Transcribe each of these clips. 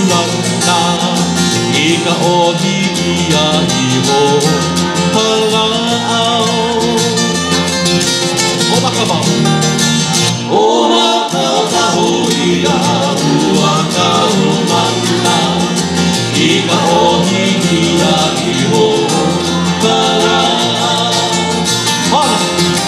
mana I ka ohi ia I ho palao O makabau O makabau ia ua ka umana I ka ohi ia I ho palao Hana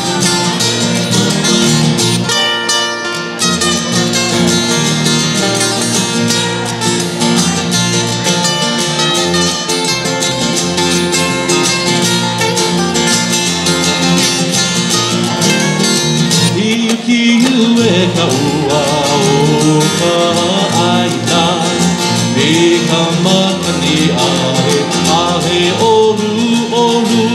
Kiu e ka ua o ka aina Me ka makani ahe olu olu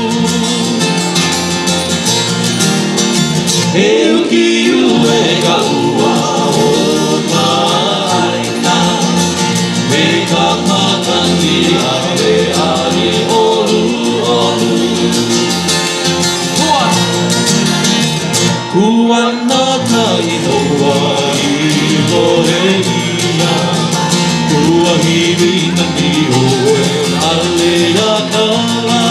He ukiu e ka ua o ka aina Me ka makani ahe olu olu Kuana ka inoa I hore ia Kua hiri na ni oe ale a kawa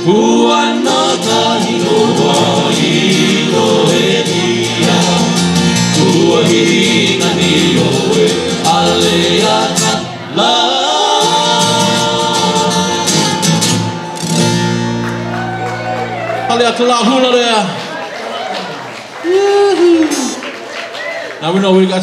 Kuana ka inoa I hore ia Kua hiri na ni oe ale a kawa Now we know we got